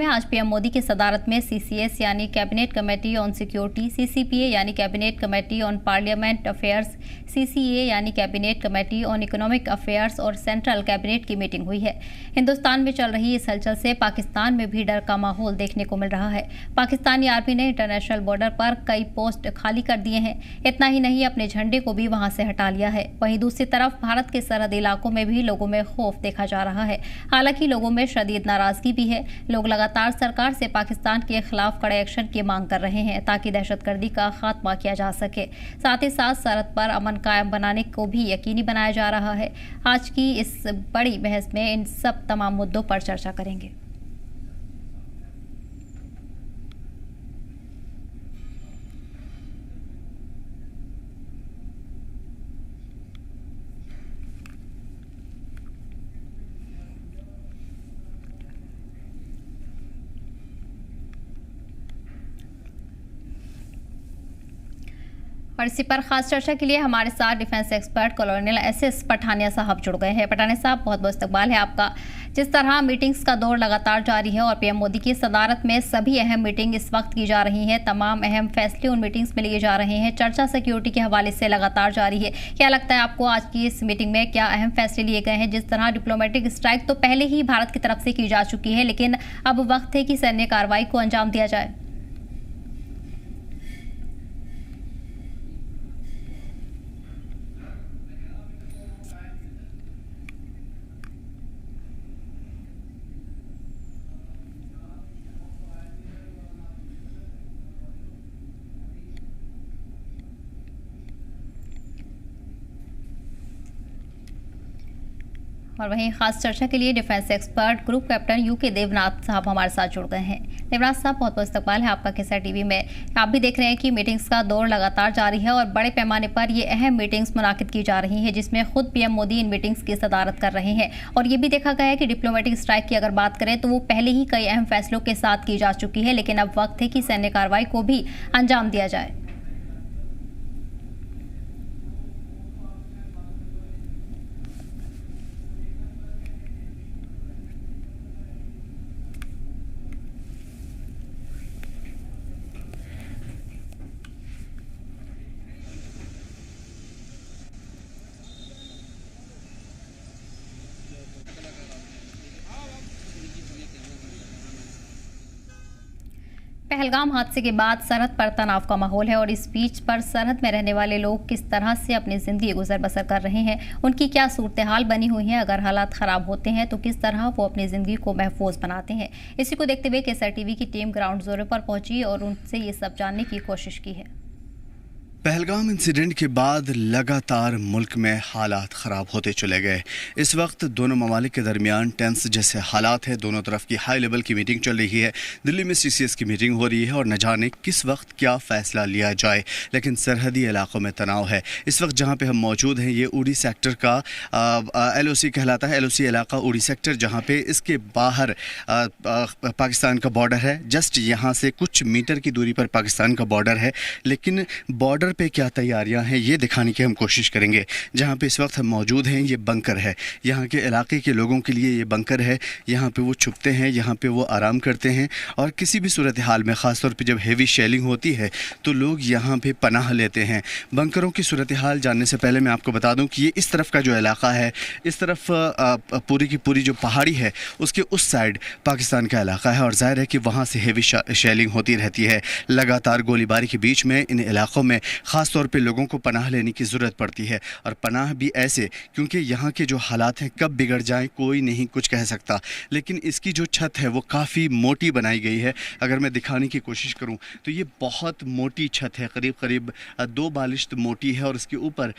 में आज पीएम मोदी की सदारत में सीसीएस यानी cabinet committee on security, CCPA यानी cabinet committee on parliament affairs, CCA यानी cabinet committee on economic affairs और सेंट्रल कैबिनेट की मीटिंग हुई है। हिंदुस्तान में चल रही इस हलचल से पाकिस्तान में भी डर का माहौल देखने को मिल रहा है। पाकिस्तानी आर्मी ने इंटरनेशनल बॉर्डर पर कई पोस्ट खाली कर दिए हैं। इतना ही नहीं, अपने झंडे को भी वहां से हटा लिया है। वहीं दूसरी तरफ भारत के सरहदी इलाकों में भी लोगों में खौफ देखा जा रहा है। हालांकि लोगों में शदीद नाराजगी भी है। लोग लगातार सरकार से पाकिस्तान के खिलाफ कड़े एक्शन की मांग कर रहे हैं ताकि दहशतगर्दी का खात्मा किया जा सके। साथ ही साथ सरहद पर अमन कायम बनाने को भी यकीनी बनाया जा रहा है। आज की इस बड़ी बहस में इन सब तमाम मुद्दों पर चर्चा करेंगे। और इसी पर खास चर्चा के लिए हमारे साथ defence expert colonial SS Pathania साहब जुड़ गए हैं। पठानिया साहब, बहुत बहुत इस्तकबाल है आपका। जिस तरह मीटिंग्स का दौर लगातार जारी है और पीएम मोदी की सदारत में सभी अहम मीटिंग इस वक्त की जा रही हैं, तमाम अहम फैसले उन मीटिंग्स में लिए जा रहे हैं। चर्चा सिक्योरिटी के हवाले से लगातार जारी है। क्या लगता है आपको आज की इस मीटिंग में क्या अहम फैसले लिए गए हैं? जिस तरह डिप्लोमेटिक स्ट्राइक तो पहले ही भारत की तरफ से की जा चुकी है, लेकिन अब वक्त है कि सैन्य कार्रवाई को अंजाम दिया जाए। और वहीं खास चर्चा के लिए defence expert group captain UK Devnath साहब हमारे साथ जुड़ गए हैं। देवनाथ साहब, बहुत बहुत इस्तकबाल है आपका केसर टीवी में। आप भी देख रहे हैं कि मीटिंग्स का दौर लगातार जारी है और बड़े पैमाने पर ये अहम मीटिंग्स मुनाकिद की जा रही हैं, जिसमें खुद पीएम मोदी इन मीटिंग्स की सदारत कर रहे हैं। और ये भी देखा गया है कि डिप्लोमेटिक स्ट्राइक की अगर बात करें तो वो पहले ही कई अहम फैसलों के साथ की जा चुकी है, लेकिन अब वक्त है कि सैन्य कार्रवाई को भी अंजाम दिया जाए। पहलगाम हादसे के बाद सरहद पर तनाव का माहौल है और इस बीच पर सरहद में रहने वाले लोग किस तरह से अपनी जिंदगी गुजर बसर कर रहे हैं, उनकी क्या सूरत हाल बनी हुई है। अगर हालात खराब होते हैं तो किस तरह वो अपनी जिंदगी को महफूज बनाते हैं। इसी को देखते हुए केसर टीवी की टीम ग्राउंड जोर पर पहुंची और उनसे ये सब जानने की कोशिश की है। पहलगाम इंसिडेंट के बाद लगातार मुल्क में हालात ख़राब होते चले गए। इस वक्त दोनों ममालिक के दरमियान टेंस जैसे हालात है। दोनों तरफ की हाई लेवल की मीटिंग चल रही है। दिल्ली में सीसीएस की मीटिंग हो रही है और न जाने किस वक्त क्या फ़ैसला लिया जाए। लेकिन सरहदी इलाकों में तनाव है। इस वक्त जहाँ पे हम मौजूद हैं, ये उड़ी सेक्टर का LOC कहलाता है। LOC इलाका उड़ी सेक्टर, जहाँ पे इसके बाहर पाकिस्तान का बॉर्डर है। जस्ट यहाँ से कुछ मीटर की दूरी पर पाकिस्तान का बॉर्डर है। लेकिन बॉर्डर पे क्या तैयारियां हैं ये दिखाने की हम कोशिश करेंगे। जहां पे इस वक्त हम मौजूद हैं, ये बंकर है। यहां के इलाके के लोगों के लिए ये बंकर है। यहां पे वो छुपते हैं, यहां पे वो आराम करते हैं और किसी भी सूरत हाल में, ख़ास तौर पे जब हेवी शेलिंग होती है तो लोग यहां पे पनाह लेते हैं। बंकरों की सूरत हाल जानने से पहले मैं आपको बता दूं कि ये इस तरफ का जो इलाका है, इस तरफ पूरी की पूरी जो पहाड़ी है उसके उस साइड पाकिस्तान का इलाका है और ज़ाहिर है कि वहाँ से हेवी शेलिंग होती रहती है। लगातार गोलीबारी के बीच में इन इलाकों में ख़ास तौर पे लोगों को पनाह लेने की ज़रूरत पड़ती है। और पनाह भी ऐसे, क्योंकि यहाँ के जो हालात हैं कब बिगड़ जाएं कोई नहीं कुछ कह सकता। लेकिन इसकी जो छत है वो काफ़ी मोटी बनाई गई है। अगर मैं दिखाने की कोशिश करूँ तो ये बहुत मोटी छत है, करीब करीब 2 बालिश्त मोटी है और उसके ऊपर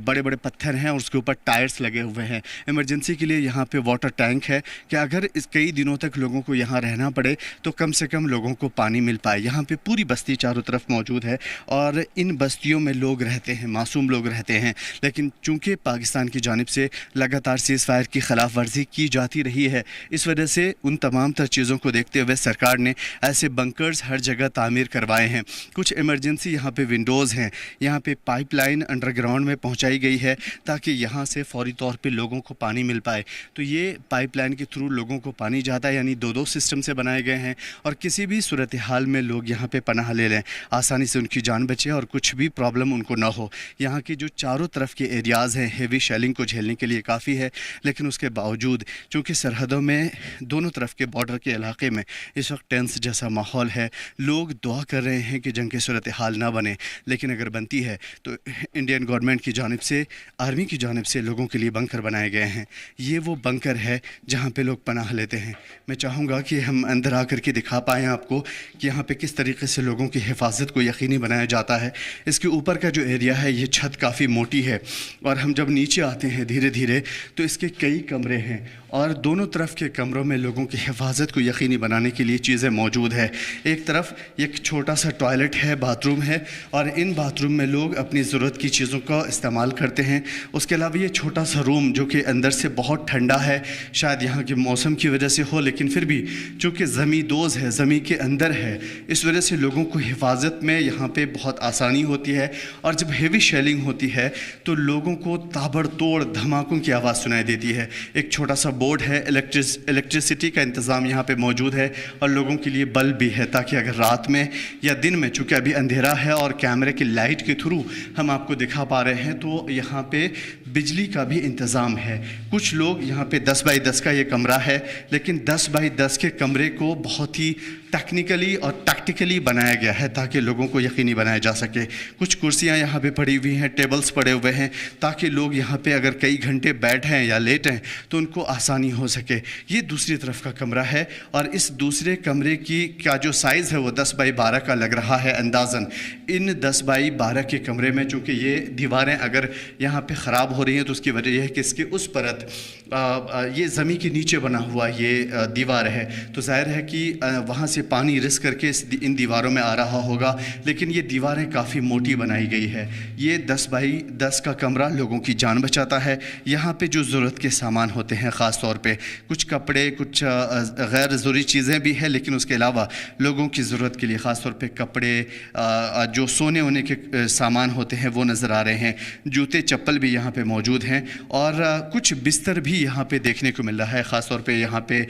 बड़े बड़े पत्थर हैं और उसके ऊपर टायर्स लगे हुए हैं। इमरजेंसी के लिए यहाँ पे वाटर टैंक है कि अगर इस कई दिनों तक लोगों को यहाँ रहना पड़े तो कम से कम लोगों को पानी मिल पाए। यहाँ पे पूरी बस्ती चारों तरफ मौजूद है और इन बस्तियों में लोग रहते हैं, मासूम लोग रहते हैं, लेकिन चूंकि पाकिस्तान की जानिब से लगातार सीज़ फायर की खिलाफ वर्जी की जाती रही है, इस वजह से उन तमाम तर चीज़ों को देखते हुए सरकार ने ऐसे बंकर्स हर जगह तामीर करवाए हैं। कुछ इमरजेंसी यहाँ पे विंडोज़ हैं, यहाँ पे पाइपलाइन अंडरग्राउंड में पहुँचाई गई है ताकि यहाँ से फौरी तौर पर लोगों को पानी मिल पाए। तो ये पाइपलाइन के थ्रू लोगों को पानी जाता है, यानी दो सिस्टम से बनाए गए हैं और किसी भी सूरत हाल में लोग यहाँ पे पनाह ले लें, आसानी से उनकी जान बचे और कुछ भी प्रॉब्लम उनको ना हो। यहाँ की जो चारों तरफ के एरियाज़ हैं हेवी शेलिंग को झेलने के लिए काफ़ी है, लेकिन उसके बावजूद चूँकि सरहदों में दोनों तरफ के बॉर्डर के इलाके में इस वक्त टेंस जैसा माहौल है, लोग दुआ कर रहे हैं कि जंग की सूरत हाल ना बने, लेकिन अगर बनती है तो इंडियन गवर्नमेंट की जानिब से, आर्मी की जानिब से लोगों के लिए बंकर बनाए गए हैं। ये वो बंकर है जहाँ पे लोग पनाह लेते हैं। मैं चाहूँगा कि हम अंदर आकर के दिखा पाएँ आपको कि यहाँ पे किस तरीके से लोगों की हिफाजत को यकीनी बनाया जाता है। इसके ऊपर का जो एरिया है ये छत काफ़ी मोटी है और हम जब नीचे आते हैं धीरे धीरे तो इसके कई कमरे हैं और दोनों तरफ के कमरों में लोगों की हिफाजत को यकीनी बनाने के लिए चीज़ें मौजूद है। एक तरफ एक छोटा सा टॉयलेट है, बाथरूम है और इन बाथरूम में लोग अपनी ज़रूरत की चीज़ों का इस्तेमाल करते हैं। उसके अलावा ये छोटा सा रूम जो कि अंदर से बहुत ठंडा है, शायद यहाँ के मौसम की वजह से हो, लेकिन फिर भी चूँकि ज़मींदोज़ है, ज़मीन के अंदर है, इस वजह से लोगों को हिफाजत में यहाँ पे बहुत आसानी होती है। और जब हेवी शेलिंग होती है तो लोगों को ताबड़तोड़ धमाकों की आवाज़ सुनाई देती है। एक छोटा सा बोर्ड है, इलेक्ट्रिसिटी का इंतज़ाम यहाँ पे मौजूद है और लोगों के लिए बल्ब भी है ताकि अगर रात में या दिन में, चूँकि अभी अंधेरा है और कैमरे की लाइट के थ्रू हम आपको दिखा पा रहे हैं, तो यहाँ पे बिजली का भी इंतज़ाम है। कुछ लोग यहाँ पे 10 बाई 10 का ये कमरा है, लेकिन 10 बाई 10 के कमरे को बहुत ही टेक्निकली और टैक्टिकली बनाया गया है ताकि लोगों को यकीनी बनाया जा सके। कुछ कुर्सियाँ यहाँ पे पड़ी हुई हैं, टेबल्स पड़े हुए हैं ताकि लोग यहाँ पे अगर कई घंटे बैठें या लेटें तो उनको आसानी हो सके। ये दूसरी तरफ का कमरा है और इस दूसरे कमरे का जो साइज़ है वो 10 बाई 12 का लग रहा है अंदाज़न। इन 10 बाई 12 के कमरे में चूँकि ये दीवारें अगर यहाँ पे ख़राब हो रही हैं तो उसकी वजह यह है कि इसके उस परत ये ज़मीन के नीचे बना हुआ ये दीवार है, तो ज़ाहिर है कि वहाँ से पानी रिस करके इन दीवारों में आ रहा होगा, लेकिन ये दीवारें काफ़ी मोटी बनाई गई है। ये 10 बाई 10 का कमरा लोगों की जान बचाता है। यहाँ पे जो ज़रूरत के सामान होते हैं, ख़ास तौर पे कुछ कपड़े, कुछ गैर ज़रूरी चीज़ें भी हैं, लेकिन उसके अलावा लोगों की ज़रूरत के लिए ख़ास तौर पे कपड़े, जो सोने वोने के सामान होते हैं वो नज़र आ रहे हैं। जूते चप्पल भी यहाँ पे मौजूद हैं और कुछ बिस्तर भी यहाँ पे देखने को मिल रहा है। ख़ास तौर पे यहाँ पे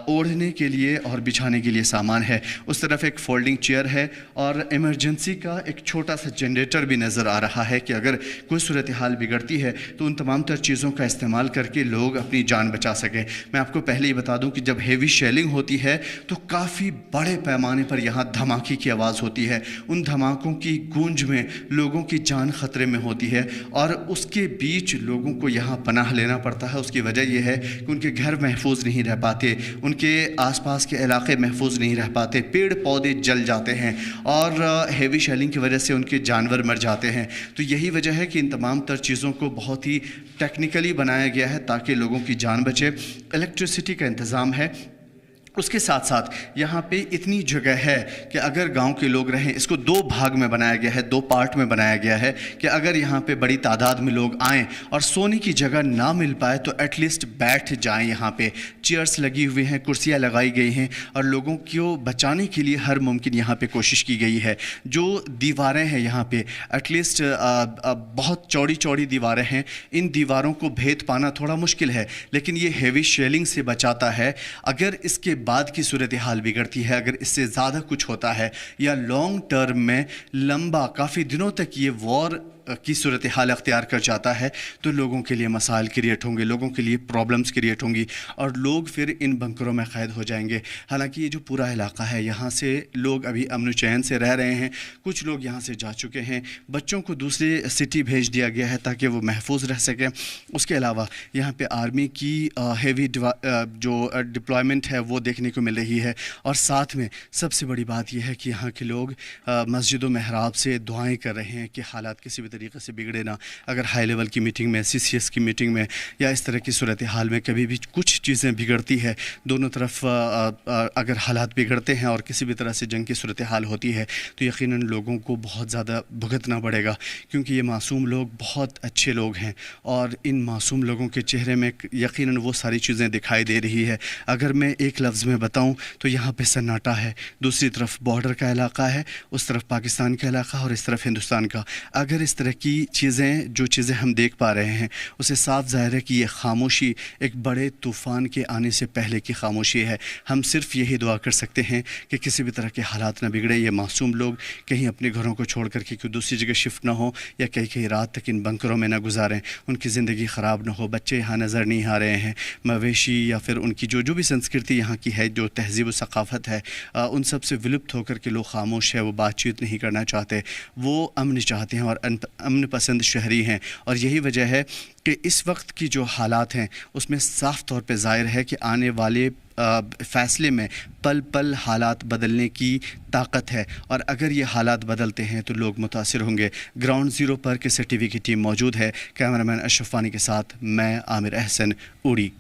ओढ़ने के लिए और बिछाने के लिए सामान है। उस तरफ एक फोल्डिंग चेयर है और इमरजेंसी का एक छोटा सा जनरेटर भी नज़र आ रहा है कि अगर कोई सूरत हाल बिगड़ती है तो उन तमाम तर चीज़ों का इस्तेमाल करके लोग अपनी जान बचा सकें। मैं आपको पहले ही बता दूं कि जब हेवी शेलिंग होती है तो काफ़ी बड़े पैमाने पर यहाँ धमाके की आवाज़ होती है। उन धमाकों की गूंज में लोगों की जान ख़तरे में होती है और उसके बीच लोगों को यहाँ पनाह लेना पड़ता है। उसकी वजह यह है कि उनके घर महफूज नहीं रह पाते, उनके आसपास के इलाके महफूज नहीं रह पाते, पेड़ पौधे जल जाते हैं और हेवी शेलिंग की वजह से उनके जानवर मर जाते हैं। तो यही वजह है कि इन तमाम तर चीज़ों को बहुत ही टेक्निकली बनाया गया है ताकि लोगों की जान बचे। इलेक्ट्रिसिटी का इंतज़ाम है। उसके साथ साथ यहाँ पे इतनी जगह है कि अगर गांव के लोग रहें, इसको 2 भाग में बनाया गया है, 2 पार्ट में बनाया गया है कि अगर यहाँ पे बड़ी तादाद में लोग आएँ और सोने की जगह ना मिल पाए तो एटलीस्ट बैठ जाएं। यहाँ पे चेयर्स लगी हुई हैं, कुर्सियाँ लगाई गई हैं और लोगों को बचाने के लिए हर मुमकिन यहाँ पे कोशिश की गई है। जो दीवारें हैं यहाँ पे एटलीस्ट बहुत चौड़ी चौड़ी दीवारें हैं, इन दीवारों को भेद पाना थोड़ा मुश्किल है, लेकिन ये हेवी शेलिंग से बचाता है। अगर इसके बाद की सूरत हाल बिगड़ती है, अगर इससे ज़्यादा कुछ होता है या लॉन्ग टर्म में लंबा काफ़ी दिनों तक ये वॉर की सूरत हाल अख्तियार कर जाता है तो लोगों के लिए मसाइल क्रिएट होंगे, लोगों के लिए प्रॉब्लम्स क्रिएट होंगी और लोग फिर इन बंकरों में क़ैद हो जाएंगे। हालांकि ये जो पूरा इलाका है यहाँ से लोग अभी अमन चैन से रह रहे हैं, कुछ लोग यहाँ से जा चुके हैं, बच्चों को दूसरी सिटी भेज दिया गया है ताकि वो महफूज रह सकें। उसके अलावा यहाँ पे आर्मी की हेवी जो डिप्लॉयमेंट है वो देखने को मिल रही है और साथ में सबसे बड़ी बात यह है कि यहाँ के लोग मस्जिद व महराब से दुआएँ कर रहे हैं कि हालात किसी भी तरीके से बिगड़े ना। अगर हाई लेवल की मीटिंग में, CCS की मीटिंग में या इस तरह की सूरत हाल में कभी भी कुछ चीज़ें बिगड़ती है, दोनों तरफ अगर हालात बिगड़ते हैं और किसी भी तरह से जंग की सूरत हाल होती है तो यकीनन लोगों को बहुत ज़्यादा भुगतना पड़ेगा, क्योंकि ये मासूम लोग बहुत अच्छे लोग हैं और इन मासूम लोगों के चेहरे में यकीनन वो सारी चीज़ें दिखाई दे रही है। अगर मैं एक लफ्ज़ में बताऊं तो यहाँ पे सन्नाटा है, दूसरी तरफ बॉर्डर का इलाका है, उस तरफ पाकिस्तान का इलाका और इस तरफ हिंदुस्तान का। अगर इस तरह की चीज़ें, जो चीज़ें हम देख पा रहे हैं, उसे साफ ज़ाहिर है कि ये खामोशी एक बड़े तूफ़ान के आने से पहले की खामोशी है। हम सिर्फ यही दुआ कर सकते हैं कि किसी भी तरह के हालात ना बिगड़े, ये मासूम लोग कहीं अपने घरों को छोड़ कर के कोई दूसरी जगह शिफ्ट ना हो या कई कई रात तक इन बंकरों में ना गुजारें, उनकी ज़िंदगी ख़राब ना हो। बच्चे यहाँ नज़र नहीं आ रहे हैं, मवेशी या फिर उनकी जो भी संस्कृति यहाँ की है, जो तहज़ीब व सक़ाफ़त है, उन सब से विलुप्त होकर के लोग खामोश है, वो बातचीत नहीं करना चाहते, वो अमन चाहते हैं और अमन पसंद शहरी हैं। और यही वजह है कि इस वक्त की जो हालात हैं उसमें साफ़ तौर पे ज़ाहिर है कि आने वाले फ़ैसले में पल पल हालात बदलने की ताकत है और अगर ये हालात बदलते हैं तो लोग मुतासिर होंगे। ग्राउंड ज़ीरो पर किसी TV की टीम मौजूद है। कैमरामैन अशरफ वानी के साथ मैं आमिर अहसन, उड़ी।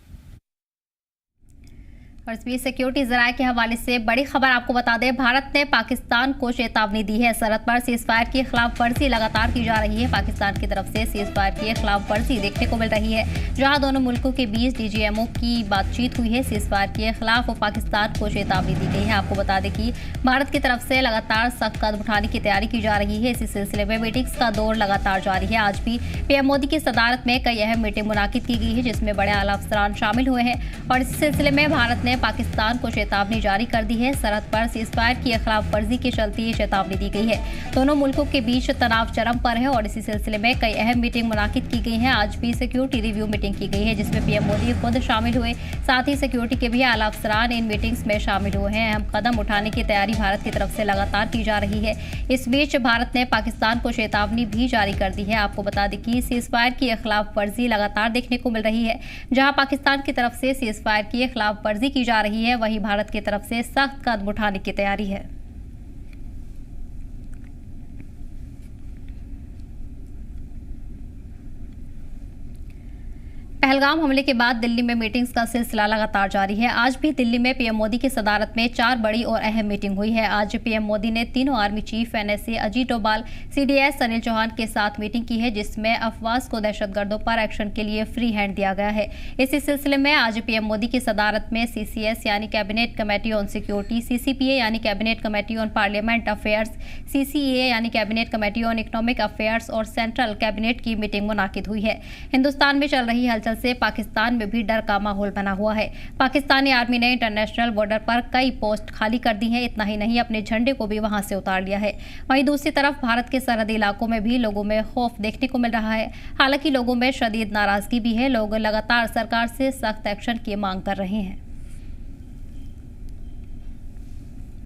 और इस बीच सिक्योरिटी ज़राए के हवाले से बड़ी खबर आपको बता दें, भारत ने पाकिस्तान को चेतावनी दी है। सरहद पर सीज़फायर की खिलाफ वर्जी लगातार की जा रही है। पाकिस्तान की तरफ से सीज़फायर की खिलाफ वर्जी देखने को मिल रही है, जहां दोनों मुल्कों के बीच DGMO की बातचीत हुई है। सीज़फायर के खिलाफ पाकिस्तान को चेतावनी दी गई है। आपको बता दें कि भारत की तरफ से लगातार सख्त कदम उठाने की तैयारी की जा रही है। इसी सिलसिले में मीटिंग्स का दौर लगातार जारी है। आज भी PM मोदी की सदारत में कई अहम मीटिंग मुनाकिद की गई है, जिसमें बड़े आला अफसरान शामिल हुए हैं और इस सिलसिले में भारत ने पाकिस्तान को चेतावनी जारी कर दी है। सरहद पर सीज़फायर की खिलाफ वर्जी के चलते ये चेतावनी दी गई है। दोनों मुल्कों के बीच तनाव चरम पर है और इसी सिलसिले में कई अहम मीटिंग मुनाकिद की गई है। आज भी सिक्योरिटी रिव्यू मीटिंग की गई है, जिसमें PM मोदी खुद शामिल हुए, साथ ही सिक्योरिटी के भी आला अफसरान इन मीटिंग्स में शामिल हुए हैं। अहम कदम उठाने की तैयारी भारत की तरफ से लगातार की जा रही है। इस बीच भारत ने पाकिस्तान को चेतावनी भी जारी कर दी है। आपको बता दें कि सीज़फायर की खिलाफ वर्जी लगातार देखने को मिल रही है। जहां पाकिस्तान की तरफ से सीज़फायर की खिलाफ वर्जी की जा रही है, वहीं भारत की तरफ से सख्त कदम उठाने की तैयारी है। पहलगाम हमले के बाद दिल्ली में मीटिंग्स का सिलसिला लगातार जारी है। आज भी दिल्ली में PM मोदी की सदारत में 4 बड़ी और अहम मीटिंग हुई है। आज PM मोदी ने तीनों army chief NSA Ajit Doval, CDS Anil Chauhan के साथ मीटिंग की है, जिसमें अफवाज को दहशतगर्दों पर एक्शन के लिए फ्री हैंड दिया गया है। इसी सिलसिले में आज PM मोदी की सदारत में CCS यानी cabinet committee on security, CCPA यानी cabinet committee on parliament affairs, CCEA यानी cabinet committee on economic affairs और सेंट्रल कैबिनेट की मीटिंग मुनाकिद हुई है। हिंदुस्तान में चल रही हलचल से पाकिस्तान में भी डर का माहौल बना हुआ है। पाकिस्तानी आर्मी ने इंटरनेशनल बॉर्डर पर कई पोस्ट खाली कर दी हैं। इतना ही नहीं, अपने झंडे को भी वहां से उतार लिया है। वहीं दूसरी तरफ भारत के सरहदी इलाकों में भी लोगों में खौफ देखने को मिल रहा है। हालांकि लोगों में शदीद नाराजगी भी है। लोग लगातार सरकार से सख्त एक्शन की मांग कर रहे हैं।